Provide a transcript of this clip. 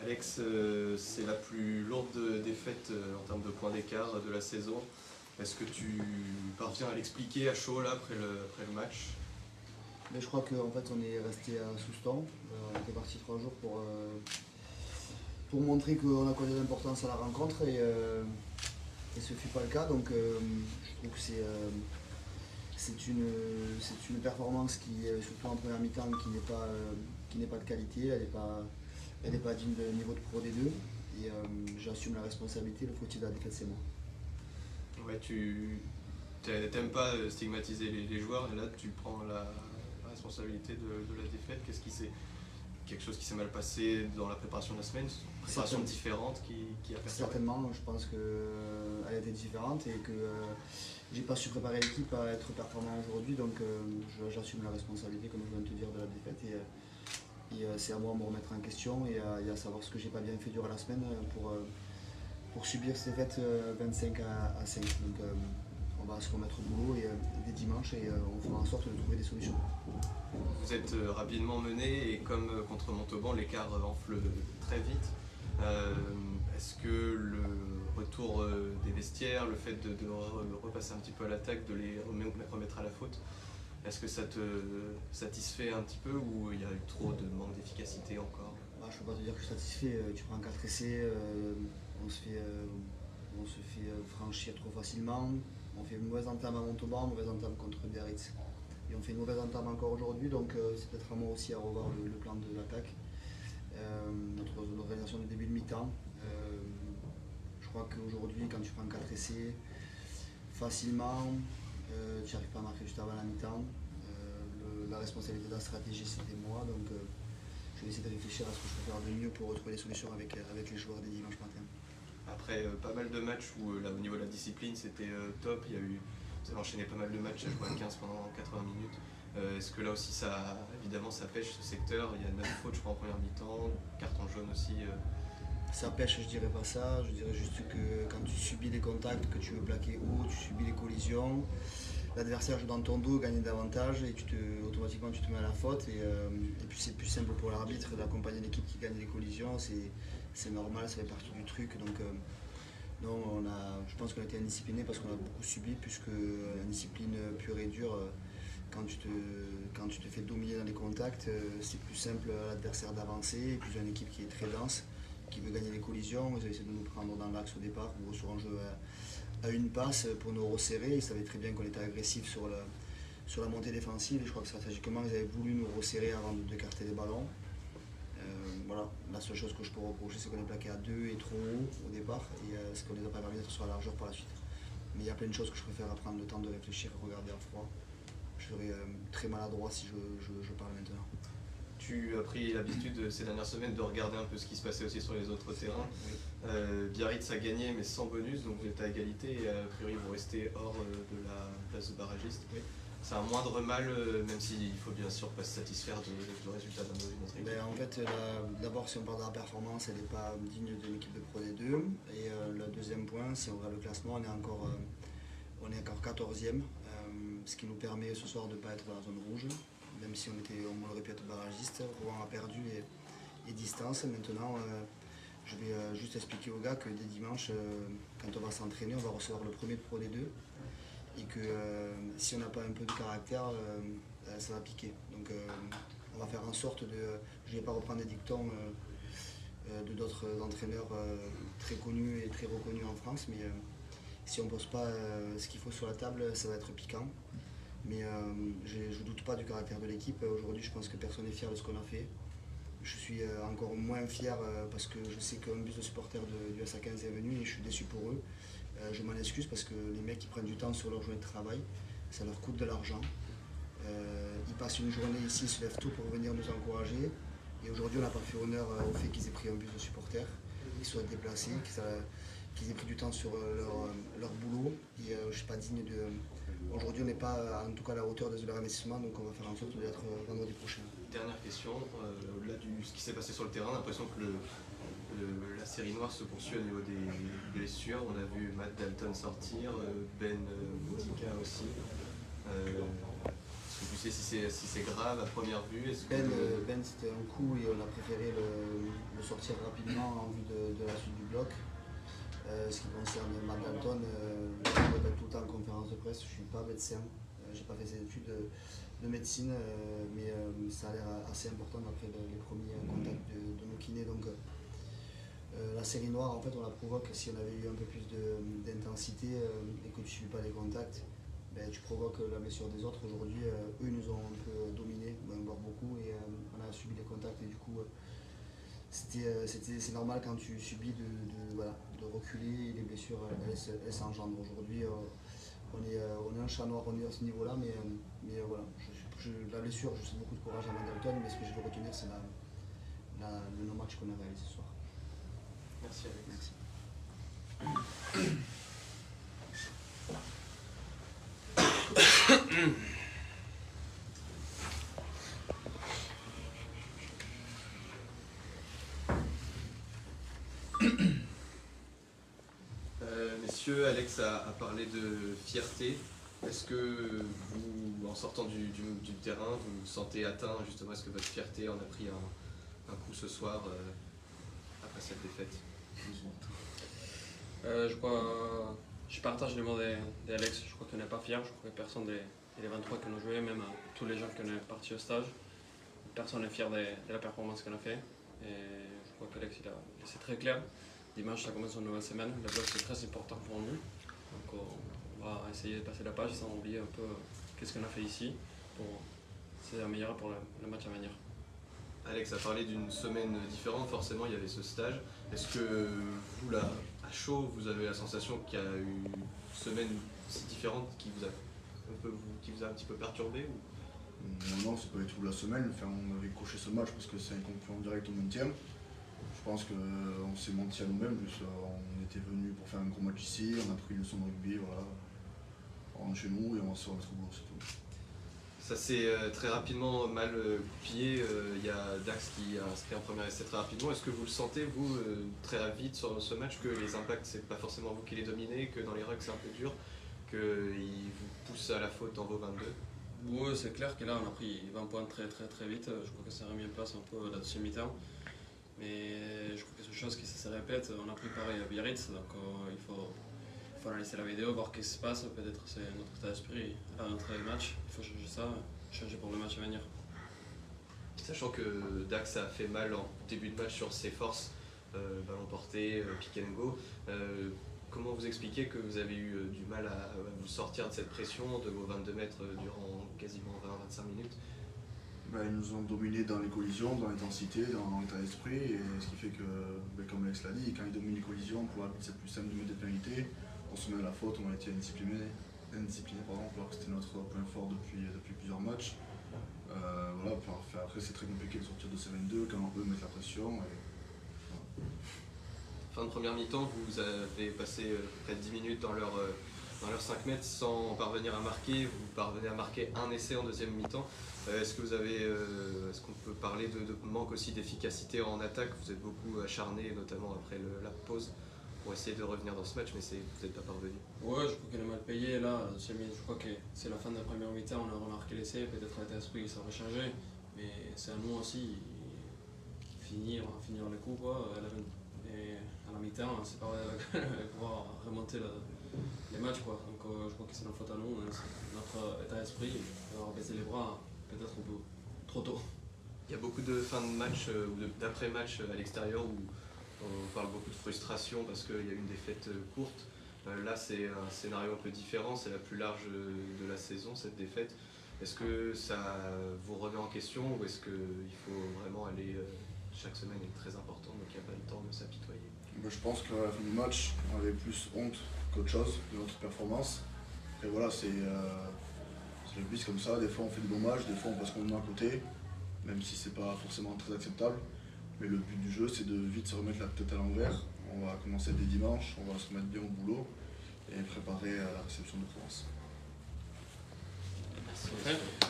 Alex, c'est la plus lourde défaite en termes de points d'écart de la saison. Est-ce que tu parviens à l'expliquer à chaud là, après le match? Mais je crois qu'en fait on est resté à Soustan. On était parti 3 jours pour montrer qu'on accordait de l'importance à la rencontre et ce ne fut pas le cas. Donc je trouve que c'est une performance qui, surtout en première mi-temps, qui n'est pas de qualité. Elle n'est pas digne du niveau de Pro D2 et j'assume la responsabilité. Le fautif de la défaite, c'est moi. Ouais, tu t'aimes pas stigmatiser les joueurs, et là tu prends la responsabilité de la défaite. Qu'est-ce qui s'est quelque chose qui s'est mal passé dans la préparation de la semaine, une préparation différente qui a perturbé? Certainement, je pense qu'elle était différente et que j'ai pas su préparer l'équipe à être performant aujourd'hui, donc j'assume la responsabilité, comme je viens de te dire, de la défaite et c'est à moi de me remettre en question et à savoir ce que j'ai pas bien fait durant la semaine pour subir cette défaite 25 à 5. Donc on va se remettre au boulot dès dimanche et on fera en sorte de trouver des solutions. Vous êtes rapidement mené et comme contre Montauban, l'écart enfle très vite. Est-ce que le retour des vestiaires, le fait de repasser un petit peu à l'attaque, de les remettre à la faute, est-ce que ça te satisfait un petit peu ou il y a eu trop de manque d'efficacité encore? Je ne peux pas te dire que je suis satisfait. Tu prends 4 essais, on se fait franchir trop facilement. On fait une mauvaise entame à Montauban, une mauvaise entame contre Biarritz. Et on fait une mauvaise entame encore aujourd'hui, donc c'est peut-être à moi aussi à revoir le plan de l'attaque. Notre organisation de début de mi-temps. Je crois qu'aujourd'hui, quand tu prends 4 essais, facilement, tu n'arrives pas à marquer juste avant la mi-temps. La responsabilité de la stratégie, c'était moi, donc je vais essayer de réfléchir à ce que je peux faire de mieux pour retrouver des solutions avec les joueurs des dimanches matin. Après pas mal de matchs où là, au niveau de la discipline c'était top, vous avez enchaîné pas mal de matchs à jouer à 15 pendant 80 minutes. Est-ce que là aussi évidemment ça pêche ce secteur? Il y a 9 fautes je crois en première mi-temps, carton jaune aussi. Ça pêche, je dirais pas ça, je dirais juste que quand tu subis les contacts, que tu veux plaquer haut, tu subis les collisions, l'adversaire joue dans ton dos, gagne davantage et automatiquement tu te mets à la faute et puis c'est plus simple pour l'arbitre d'accompagner l'équipe qui gagne les collisions, c'est normal, ça fait partie du truc. Donc non, je pense qu'on a été indiscipliné parce qu'on a beaucoup subi, puisque la discipline pure et dure, quand tu te fais dominer dans les contacts, c'est plus simple à l'adversaire d'avancer, et puis j'ai une équipe qui est très dense, qui veut gagner les collisions. Ils ont essayé de nous prendre dans l'axe au départ, ou sur un jeu à une passe pour nous resserrer. Ils savaient très bien qu'on était agressif sur la montée défensive, et je crois que stratégiquement ils avaient voulu nous resserrer avant d'écarter les ballons. Voilà, la seule chose que je peux reprocher, c'est qu'on est plaqué à 2 et trop haut au départ, et ce qu'on ne les a pas permis d'être sur la largeur par la suite. Mais il y a plein de choses que je préfère prendre le temps de réfléchir et regarder à froid. Je serais très maladroit si je parle maintenant. Tu as pris l'habitude ces dernières semaines de regarder un peu ce qui se passait aussi sur les autres terrains. Oui. Biarritz a gagné mais sans bonus, donc vous êtes à égalité et a priori vous restez hors de la place de barragiste. Oui. C'est un moindre mal, même s'il faut bien sûr pas se satisfaire du résultat d'un autre équipe. En fait, d'abord, si on parle de la performance, elle n'est pas digne de l'équipe de Pro D2. Et le deuxième point, si on regarde le classement, on est encore 14e, ce qui nous permet ce soir de ne pas être dans la zone rouge, même si on aurait pu être barragiste. Rouen a perdu et distance. Maintenant, je vais juste expliquer aux gars que dès dimanche, quand on va s'entraîner, on va recevoir le premier de Pro D2. Et que si on n'a pas un peu de caractère, ça va piquer. Donc on va faire en sorte de... Je ne vais pas reprendre des dictons de d'autres entraîneurs très connus et très reconnus en France, mais si on ne pose pas ce qu'il faut sur la table, ça va être piquant. Mais je ne doute pas du caractère de l'équipe. Aujourd'hui, je pense que personne n'est fier de ce qu'on a fait. Je suis encore moins fier parce que je sais qu'un bus de supporters du SA15 est venu et je suis déçu pour eux. Je m'en excuse parce que les mecs qui prennent du temps sur leur journée de travail, ça leur coûte de l'argent. Ils passent une journée ici, ils se lèvent tôt pour venir nous encourager. Et aujourd'hui, on n'a pas fait honneur au fait qu'ils aient pris un bus de supporters, qu'ils soient déplacés, qu'ils aient pris du temps sur leur boulot. Et je ne suis pas digne aujourd'hui on n'est pas en tout cas à la hauteur de leur investissement, donc on va faire en sorte d'être vendredi prochain. Dernière question, au-delà de ce qui s'est passé sur le terrain, l'impression que la série noire se poursuit au niveau des blessures. On a vu Matt Dalton sortir, Ben Motika aussi. Est-ce que tu sais si c'est grave à première vue? Ben c'était un coup et on a préféré le sortir rapidement en vue de la suite du bloc. Ce qui concerne Matt Dalton, je le répète tout le temps en conférence de presse, je ne suis pas médecin, je n'ai pas fait ces études de médecine, mais ça a l'air assez important après les premiers contacts de nos kinés. Donc, la série noire, en fait, on la provoque si on avait eu un peu plus d'intensité et que tu ne suis pas les contacts. Ben, tu provoques la blessure des autres. Aujourd'hui, eux nous ont un peu dominés, voire beaucoup, et on a subi les contacts. Et du coup, c'est normal quand tu subis de reculer et les blessures, elles s'engendrent. Aujourd'hui, on est un chat noir, on est à ce niveau-là, mais voilà. La blessure, je souhaite beaucoup de courage à Dalton, mais ce que je veux retenir, c'est le non-match qu'on a réalisé ce soir. Merci Alex. Merci. Messieurs, Alex a parlé de fierté. Est-ce que vous, en sortant du terrain, vous vous sentez atteint justement? Est-ce que votre fierté en a pris un coup ce soir après cette défaite? Je partage les mots d'Alex. Je crois qu'on n'est pas fier. Je crois que personne des 23 qui ont joué, même tous les gens qui sont partis au stage, personne n'est fier de la performance qu'on a fait. Et je crois qu'Alex, c'est très clair. Dimanche, ça commence une nouvelle semaine. Le bloc, c'est très important pour nous. Donc, on va essayer de passer la page sans oublier un peu qu'est-ce qu'on a fait ici pour s'améliorer pour le match à venir. Alex a parlé d'une semaine différente, forcément il y avait ce stage. Est-ce que vous, là, à chaud, vous avez la sensation qu'il y a eu une semaine si différente qui vous a un petit peu perturbé ou... Non, c'est pas du tout la semaine. Enfin, on avait coché ce match parce que c'est un concurrent direct au maintien. Je pense qu'on s'est menti à nous-mêmes. On était venu pour faire un gros match ici, on a pris une leçon de rugby, voilà. On rentre chez nous et on va se remettre au boulot, c'est tout. Ça s'est très rapidement mal goupillé. Il y a Dax qui a inscrit un premier essai très rapidement. Est-ce que vous le sentez, vous, très vite sur ce match, que les impacts, c'est pas forcément vous qui les dominez, que dans les rucks c'est un peu dur, qu'ils vous poussent à la faute dans vos 22? Oui, c'est clair que là on a pris 20 points très vite. Je crois que ça remet en place un peu la deuxième mi-temps. Mais je crois que c'est une chose qui se répète. On a pris pareil à Biarritz, donc il faut analyser la vidéo, voir ce qui se passe. Peut-être c'est notre état d'esprit à l'entrée du match. Il faut changer ça, changer pour le match à venir. Sachant que Dax a fait mal en début de match sur ses forces, ballon porté, pick and go. Comment vous expliquez que vous avez eu du mal à vous sortir de cette pression de vos 22 mètres durant quasiment 20-25 minutes? Ils nous ont dominés dans les collisions, dans l'intensité, dans l'état d'esprit, et ce qui fait que, comme Alex l'a dit, quand ils dominent les collisions, pour l'arbitre c'est plus simple de mettre des pénalités. On se met à la faute, on a été indiscipliné alors que c'était notre point fort depuis plusieurs matchs. Voilà, après c'est très compliqué de sortir de ces 22 quand eux mettent la pression. Voilà. Fin de première mi-temps, vous avez passé près de 10 minutes dans leurs 5 mètres sans parvenir à marquer. Vous parvenez à marquer un essai en deuxième mi-temps. Est-ce qu'on peut parler de manque aussi d'efficacité en attaque? Vous êtes beaucoup acharné, notamment après la pause, pour essayer de revenir dans ce match, mais vous n'êtes pas parvenu. Ouais, je crois qu'elle est mal payée là. Je crois que c'est la fin de la première mi-temps, on a remarqué l'essai, peut-être l'état d'esprit ça aurait changé, mais c'est à nous aussi finir le coup quoi. Et à la mi-temps, c'est pas pouvoir remonter les matchs quoi. Donc je crois que c'est notre faute à nous, notre état d'esprit, avoir baissé les bras peut-être un peu trop tôt. Il y a beaucoup de fins de match ou d'après-match à l'extérieur où on parle beaucoup de frustration parce qu'il y a eu une défaite courte. Là, c'est un scénario un peu différent, c'est la plus large de la saison, cette défaite. Est-ce que ça vous remet en question ou est-ce qu'il faut vraiment aller... chaque semaine est très importante, donc il n'y a pas le temps de s'apitoyer. Je pense qu'à la fin du match, on avait plus honte qu'autre chose de notre performance. Et voilà, c'est le but comme ça, des fois on fait du bon match, des fois on passe complètement à côté, même si c'est pas forcément très acceptable. Mais le but du jeu, c'est de vite se remettre la tête à l'envers. On va commencer dès dimanche, on va se remettre bien au boulot et préparer la réception de Provence. Merci, Après, monsieur.